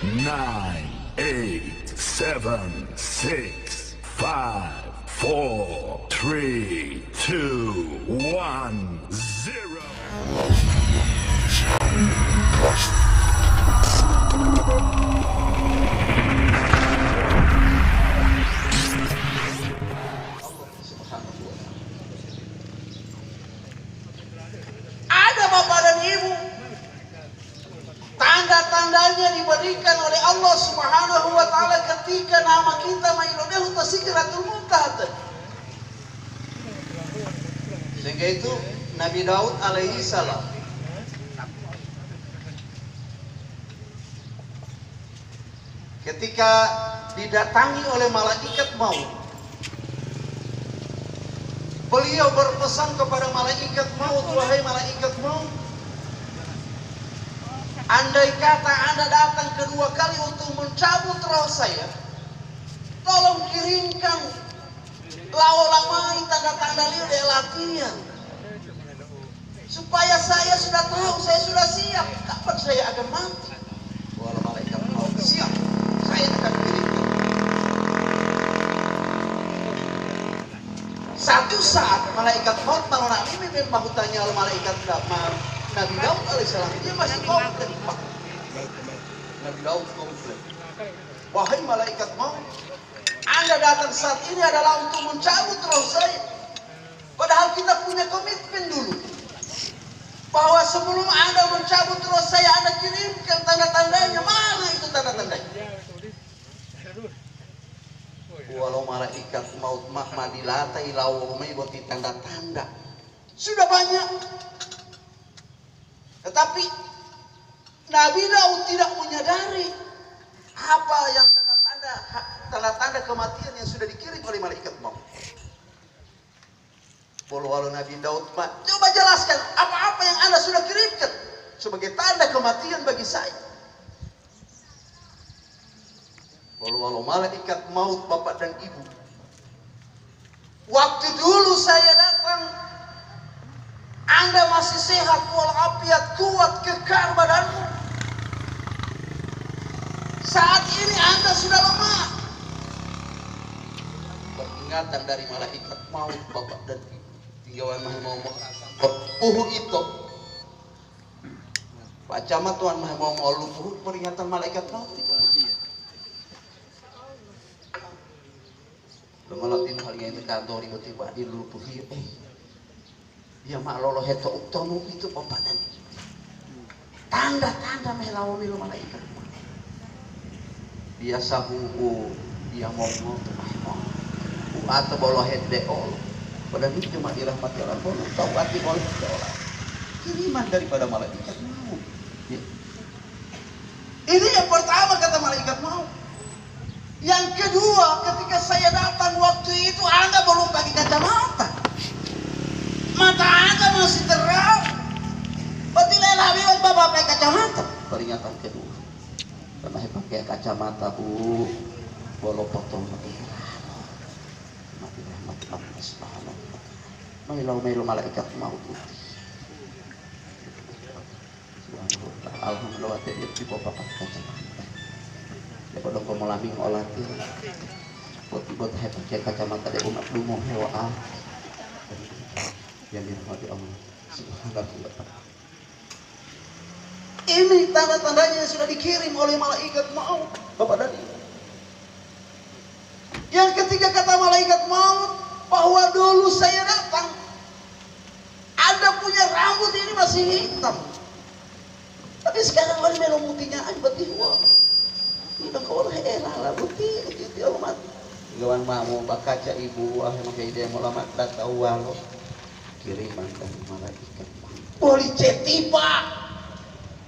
9, 8, 7, 6, 5, 4, 3, 2, 1, 0. Ada Bapak dan Ibu, tanda-tandanya diberikan oleh Allah Subhanahu wa taala ketika nama kita mailodehu tasikiratul muntaha. Sehingga itu Nabi Daud alaihi salam ketika didatangi oleh malaikat maut, beliau berpesan kepada malaikat maut, wahai malaikat maut, andai kata Anda datang kedua kali untuk mencabut roh saya, tolong kirimkan lamai tanda-tanda liu dari latihan, supaya saya sudah tahu, saya sudah siap kapan saya akan mati. Walau malaikat maut siap, saya akan kirimkan. Satu saat malaikat maut malam ini memang tanya oleh malaikat Nabi Daud alaihissalam, dia masih komplain. Nabi Daud komplain, wahai malaikat maut, Anda datang saat ini adalah untuk mencabut roh saya. Padahal kita punya komitmen dulu bahwa sebelum Anda mencabut roh saya, Anda kirimkan tanda-tandanya. Mana itu tanda-tandanya? Walau malaikat maut mahmadilatai lawumai boti tanda-tanda sudah banyak, tetapi Nabi Daud tidak menyadari apa yang tanda-tanda kematian yang sudah dikirim oleh malaikat maut. Walau Nabi Daud, coba jelaskan apa-apa yang Anda sudah kirimkan sebagai tanda kematian bagi saya. Walau malaikat maut Bapak dan Ibu, waktu dulu saya datang, Anda masih sehat walafiat, kuat, kekar badanmu. Saat ini Anda sudah lemah. Peringatan dari malaikat maut Bapak dan Ibu, tinggalan mau itu Pak Camat Tuhan mau lupuh peringatan malaikat maut itu. Lumalatin halnya itu kantor tiba-tiba dilupuhi. Dia mak lolo heto utama itu Bapak dan tanda-tanda melawami malaikat. Biasa huku dia mau atau bolo hede ol. Padahal itu cuma dirahmati Allah. Bolo tahu arti bolo Allah. Kiriman daripada malaikat maut. Ini yang pertama kata malaikat maut. Yang kedua, ketika saya datang waktu itu Anda belum pakai kacamata, mata Anda masih terang. Berarti lelah Bapak pakai kacamata. Peringatan kedua, karena pakai kacamata boleh potong mati rahmat Allah Subhanahu wa taala. Mailau malaikat maut. Alhamdulillah di Bapak pakai kacamata. Dapat dong pemelaming olah tu, buat pakai kacamata dari umat dungo hewa yang dirahmati Allah Subhanahu wa taala. Ini tanda-tandanya yang sudah dikirim oleh malaikat maut Bapak dan Ibu. Yang ketiga kata malaikat maut, bahwa dulu saya datang, Anda punya rambut ini masih hitam, tapi sekarang lagi melo mutinya aja berarti wah. Tidak kau lah putih itu amat. Gawan mau bakaca ibu makai dia mulamat tahu walau kiriman dari malaikat. Boleh chat tiba,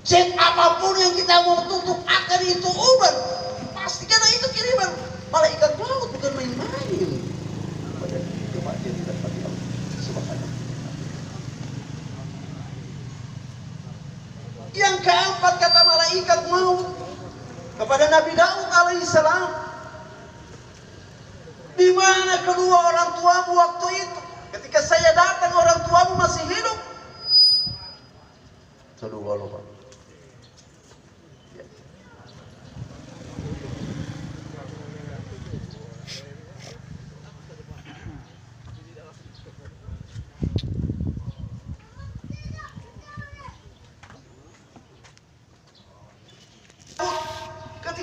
chat apapun yang kita mau tutup akan itu uban. Pasti karena itu kiriman malaikat maut, bukan main-main. Pada cuma dia tidak pasti Subhanahu. Yang keempat kata malaikat maut kepada Nabi Daud alaihissalam, di mana kedua orang tuamu waktu itu? Ketika saya datang orang tuamu masih hidup. Kedua lupa.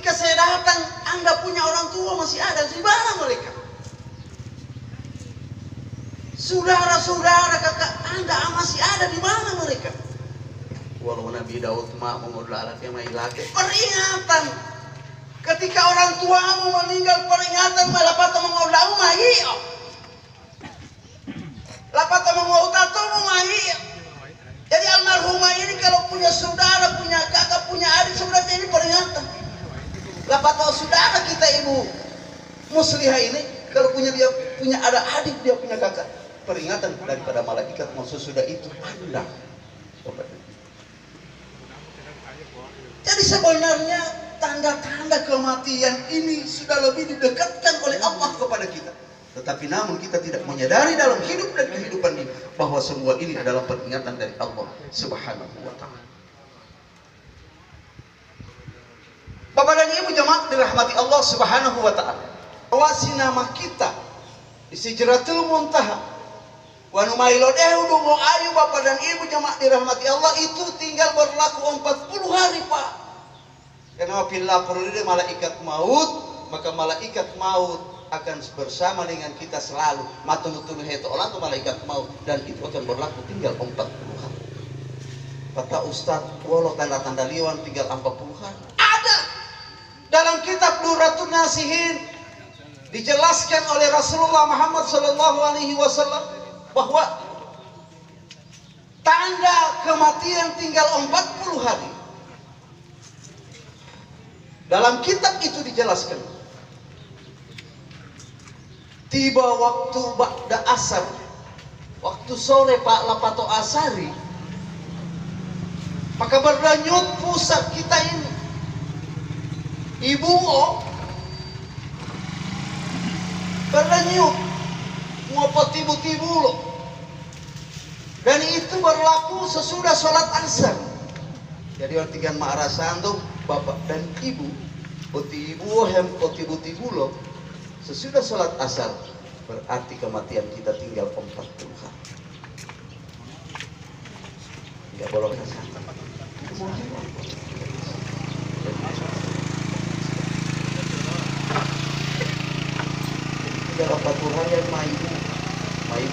Ketika saya datang, Anda punya orang tua masih ada, di mana mereka? Saudara-saudara kakak Anda masih ada, di mana mereka? Walau Nabi Daud peringatan. Ketika orang tuamu meninggal, peringatan malapata mengaudamu mahiyo. Lapata mengautatomu mahiyo. Jadi almarhumah ini kalau punya saudara, punya kakak, punya adik, sebenarnya ini peringatan. Lapata saudara kita ibu Muslihah ini kalau dia punya ada adik, dia punya kakak, peringatan daripada malaikat. Maksud sudah itu Anda. Jadi sebenarnya tanda-tanda kematian ini sudah lebih didekatkan oleh Allah kepada kita. Tetapi namun kita tidak menyadari dalam hidup dan kehidupan ini bahwa semua ini adalah peringatan dari Allah Subhanahu wa ta'ala. Bapak dan Ibu jemaat dirahmati Allah Subhanahu wa ta'ala. Awasi nama kita di Sidratul Muntaha. Wa numailodehu dungo ayu Bapak dan Ibu jemaat dirahmati Allah, itu tinggal berlaku 40 hari Pak. Karena bila perlu malaikat maut, maka malaikat maut akan bersama dengan kita selalu. Matul-matul itu olah malaikat maut, dan itu akan berlaku tinggal 40 hari. Kata Ustaz, walau tanda-tanda liwan tinggal 40 hari. Ada dalam kitab Nuratul Nasihin dijelaskan oleh Rasulullah Muhammad SAW bahwa tanda kematian tinggal 40 hari. Dalam kitab itu dijelaskan, tiba waktu ba'da asar, waktu sore Pak Lapato Asari, maka berdenyut pusat kita ini, Ibu O berdenyut ngopot tibu-tibu loh. Dan itu berlaku sesudah sholat asar. Jadi artikan ma'arasan tuh Bapak dan Ibu, ibu hem tibu-tibu loh. Sesudah sholat asar, berarti kematian kita tinggal 40 hari. Tidak boleh kasar. Dalam 40 hari yang maibu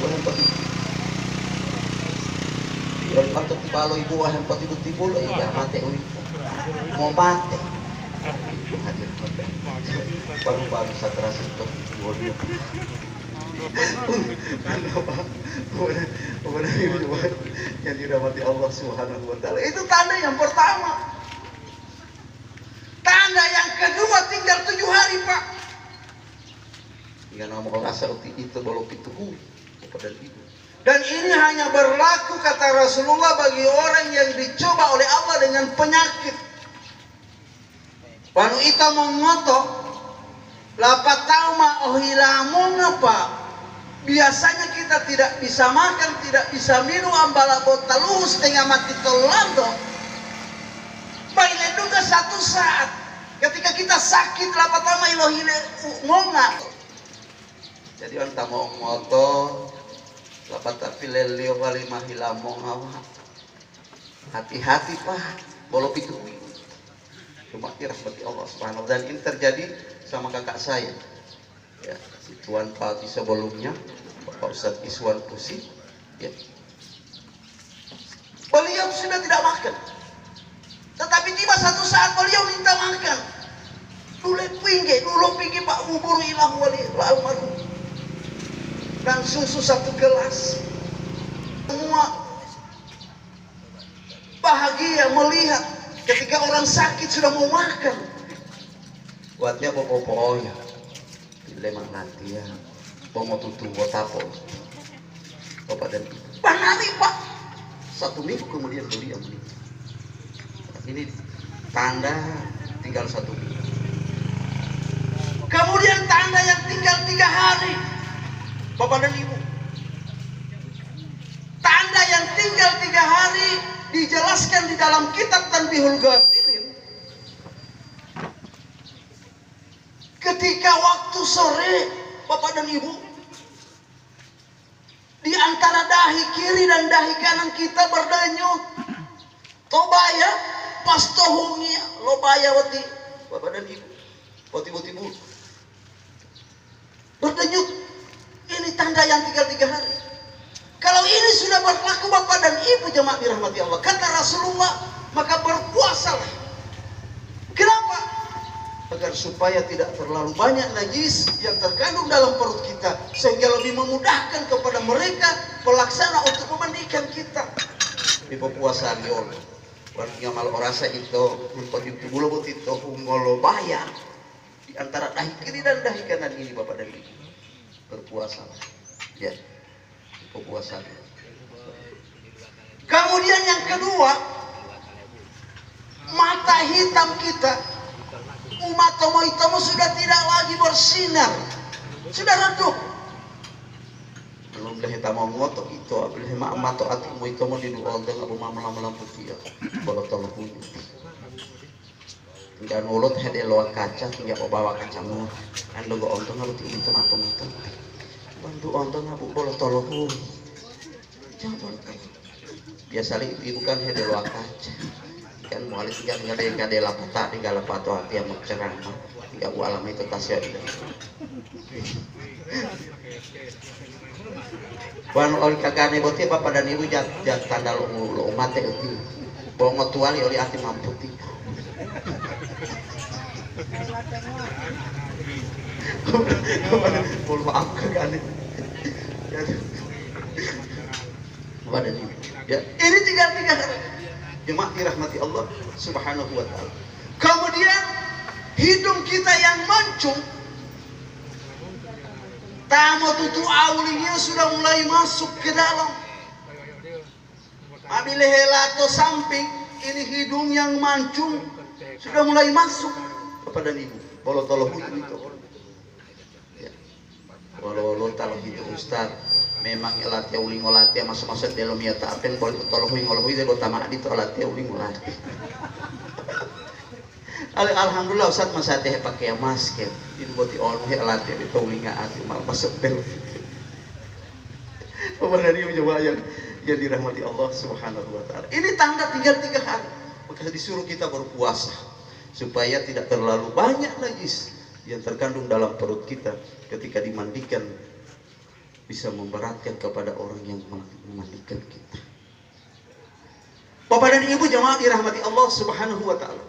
yang pati. Yang patut dipalo ibu yang pati tibu loh, ya mati ulit. Mau mati. Baru setelah itu waduh. Yang dirahmati Allah Subhanahu wa ta'ala. Itu tanda yang pertama. Tanda yang kedua tinggal 7 hari Pak. Tinggal ngomong asal itu belum itu kepada ibu. Dan ini hanya berlaku kata Rasulullah bagi orang yang dicoba oleh Allah dengan penyakit. Wanu ita mengotok lapat tahu ma ohilamun apa. Biasanya kita tidak bisa makan, tidak bisa minum, ambala botalus tengah mati tolando. Baile juga satu saat ketika kita sakit lapat tahu ma ilohile ngonga. Jadi orang mau moto lapat filelio kali mahilamong awa. Hati-hati Pak, bolong itu. Cuma dirahmati Allah Subhanahu wa ta'ala. Dan ini terjadi sama kakak saya. Ya, si Tuan Pati sebelumnya, Bapak Ustadz Iswan Pusi, ya. Beliau sudah tidak makan. Tetapi tiba satu saat beliau minta makan. Dulu pinggir Pak ubur ilah wali almarhum. Dan susu 1 gelas. Semua bahagia melihat ketika orang sakit sudah mau makan. Buatnya bopo ya. Lemang nanti ya. Bomo tutu botapo. Bapak dan Ibu. Panali Pak. 1 minggu kemudian beliau meninggal. Ini tanda tinggal 1 minggu. Kemudian tanda yang tinggal 3 hari. Bapak dan Ibu. Tanda yang tinggal 3 hari dijelaskan di dalam kitab Tanbihul Ghafilin. Ketika waktu sore, Bapak dan Ibu, di antara dahi kiri dan dahi kanan kita berdenyut. Tobaya, pastohungnya, lobaya wati, Bapak dan Ibu. Tiba-tiba berdenyut. Ini tanda yang tinggal 3 hari. Kalau ini sudah berlaku Bapak dan Ibu jemaat dirahmati Allah, kata Rasulullah, maka berpuasalah. Kenapa? Agar supaya tidak terlalu banyak najis yang terkandung dalam perut kita, sehingga lebih memudahkan kepada mereka pelaksana untuk memandikan kita. Di puasa di Allah. Warga mal orasa itu untuk bulu butit itu ngolo bayar di antara dahi kiri dan dahi kanan ini Bapak dan Ibu. Berpuasa, ya, berpuasa. Kemudian yang kedua, mata hitam kita, umat tomo sudah tidak lagi bersinar, sudah redup. Belum dah hitam mau ngotok itu, apalagi mata hati mu itu mau didual dengan abu malam putih ya, kalau tolong punya. Tinggal mulut hede loa kaca, tinggal bawa kaca mulut. Ando go ontong ngalu tinggi tomato. Bantu ontong ngabu bolo tolong. Jangan bolo tolong. Biasa ibu kan hede loa kaca. Kan muali tinggal ngade lapata, tinggal lapato hati yang mencerang. Tinggal bu alam itu tasya itu. Wan oli kagane boti Bapak dan Ibu jat tanda lo mate itu. Bawa ngotuali oli hati mamputi. Mohon maaf kagane. Bapak dan Ibu. Ya, ini 3 hari. Jemaat dirahmati Allah Subhanahu wa taala. Kemudian hidung kita yang mancung, tamu tutu aulinya sudah mulai masuk ke dalam. Ambil helato samping, ini hidung yang mancung sudah mulai masuk. Bapak dan Ibu, kalau tolong itu. Ya. Kalau tolong itu Ustaz, memang latih uling olatih masuk dalam ya tak apa kalau tolong ngolohui dia utama di latih uling olatih. Alhamdulillah Ustaz masa teh pakai masker. Ini buat orang latih itu uling ati mal masuk bel. Bapak dan Ibu coba yang dirahmati Allah Subhanahu wa taala. Ini tanda tinggal 3 hari. Maka disuruh kita berpuasa supaya tidak terlalu banyak najis yang terkandung dalam perut kita ketika dimandikan, bisa memberatkan kepada orang yang memandikan kita. Bapak dan Ibu jemaah dirahmati Allah Subhanahu wa taala.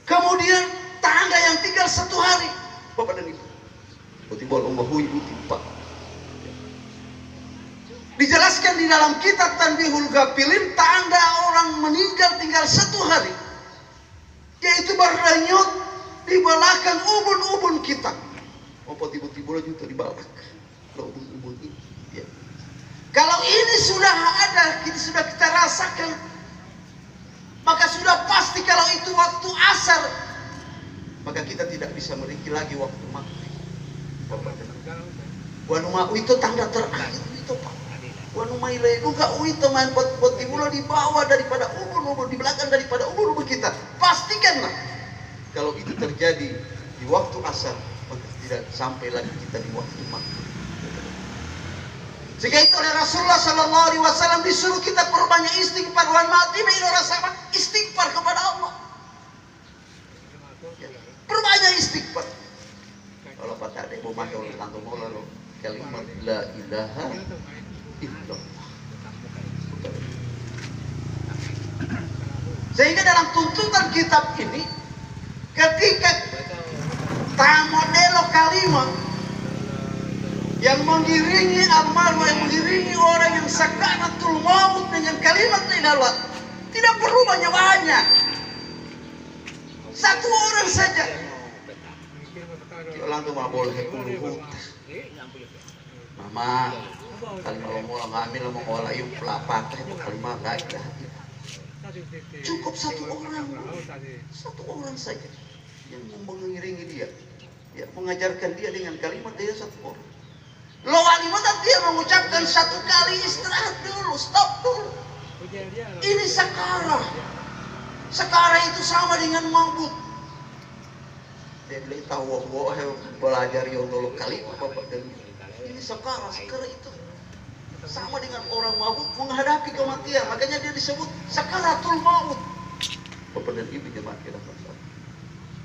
Kemudian tanda yang tinggal 1 hari, Bapak dan Ibu. Tiba-tiba Allahu tiba. Dijelaskan di dalam kitab Tanbihul Ghafilin, tanda orang meninggal tinggal 1 hari, yaitu berdenyut di belakang ubun-ubun kita. Apa tiba-tiba juga di belakang ubun-ubun ini. Ya. Kalau ini sudah ada, sudah kita rasakan, maka sudah pasti kalau itu waktu asar, maka kita tidak bisa meriki lagi waktu maghrib. Wanuma itu tanda terakhir itu Pak. Wanuma ile juga itu main buat dimulai di bawah daripada ubun-ubun, di belakang daripada ubun-ubun kita. Pastikanlah kalau itu terjadi di waktu asar, maka tidak sampai lagi kita di waktu maghrib. Sehingga itu oleh Rasulullah SAW disuruh kita perbanyak istighfar. Wan mati main orang sama istighfar kepada Allah. Ya. Perbanyak istighfar. Kalau pada ada mau makan tanggung mola lo kalimat la ilaha illallah. Sehingga dalam tuntutan kitab ini, ketika tamodelo kalimat yang mengiringi amal, yang mengiringi orang yang sakaratul maut dengan kalimat la ilaha, tidak perlu banyak-banyak, 1 orang saja. Orang tu mah boleh puluh. Mama, kalimat lo mau ngambil lo mau ngolah yuk pelapak itu kalimat la ilaha. Cukup 1 orang, 1 orang saja yang mengiringi dia, ya, mengajarkan dia dengan kalimat dia 1 orang. Lo walimat dia mengucapkan 1 kali, istirahat dulu, stop dulu. Ini sakara. Sakara itu sama dengan mabuk. Dia bilang tahu belajar yang dulu kalimat Bapak dan Ibu. Ini sakara itu sama dengan orang mabuk menghadapi kematian. Makanya dia disebut sakaratul maut. Bapak dan Ibu jemaat kita.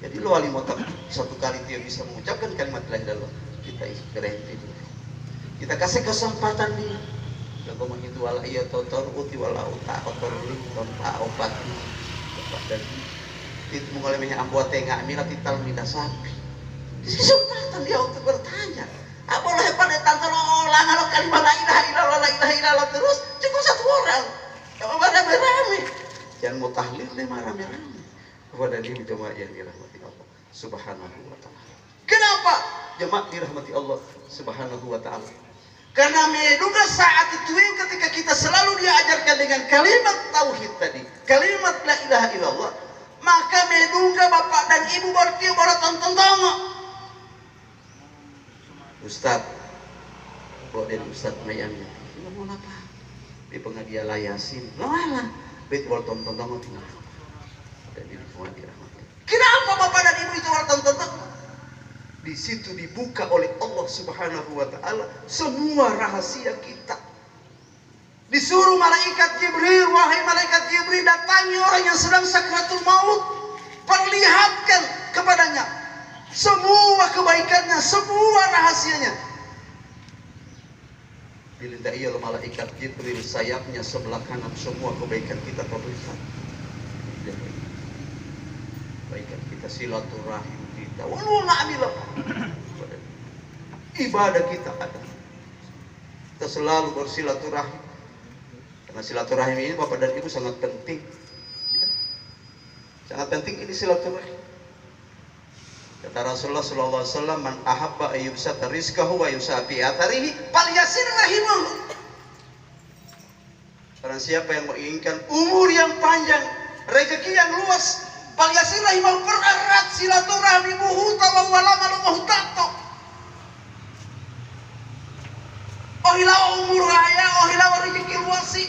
Jadi lo alimota satu kali dia bisa mengucapkan kalimat la ilaha illallah, kita berhenti dulu. Kita kasih kesempatan dia. Kalau begitu wala iya totor uti wala uta kotor li tonta opat dan itu mengalami ambuat tengah mina tital mina sapi. Kesempatan dia untuk bertanya. Apa lah pada tanpa ulang kalau kalimat la ilaha illallah terus cukup satu orang. Kalau rame-rame jangan mau tahlil deh rame-rame. Kepada diri jemaah yang dirahmati Allah Subhanahu wa ta'ala. Kenapa jemaah dirahmati Allah Subhanahu wa ta'ala? Karena menduga saat itu ketika kita selalu diajarkan dengan kalimat tauhid tadi, kalimat la ilaha illallah, maka menduga bapak dan ibu berarti baru tonton. Ustaz, boleh Ustaz mayangnya. Tidak mau apa? Di pengadia layasin, malah bet baru tonton tinggal. Dan ini semua dirahmati. Kenapa bapak dan ibu itu baru tonton? Di situ dibuka oleh Allah Subhanahu wa ta'ala semua rahasia kita. Disuruh malaikat Jibril, wahai malaikat Jibril, datangi orang yang sedang sakratul maut, perlihatkan kepadanya semua kebaikannya, semua rahasianya. Dilindai oleh malaikat Jibril, sayapnya sebelah kanan, semua kebaikan kita terlihat. Kebaikan kita, silaturahim kita, walau na'amilah ibadah kita ada. Kita selalu bersilaturahim. Karena silaturahim ini bapak dan ibu sangat penting. Sangat penting ini silaturahim. Kata Rasulullah SAW, man ahabba ayyubsata rizqahu wa yusafi atharihi falyasir rahimahu. Karena siapa yang menginginkan umur yang panjang, rezeki yang luas, falyasir rahimahu, pererat silaturahmi muhuta wa walama muhtato. Ohilah umur raya, ohilah rezeki luas sih.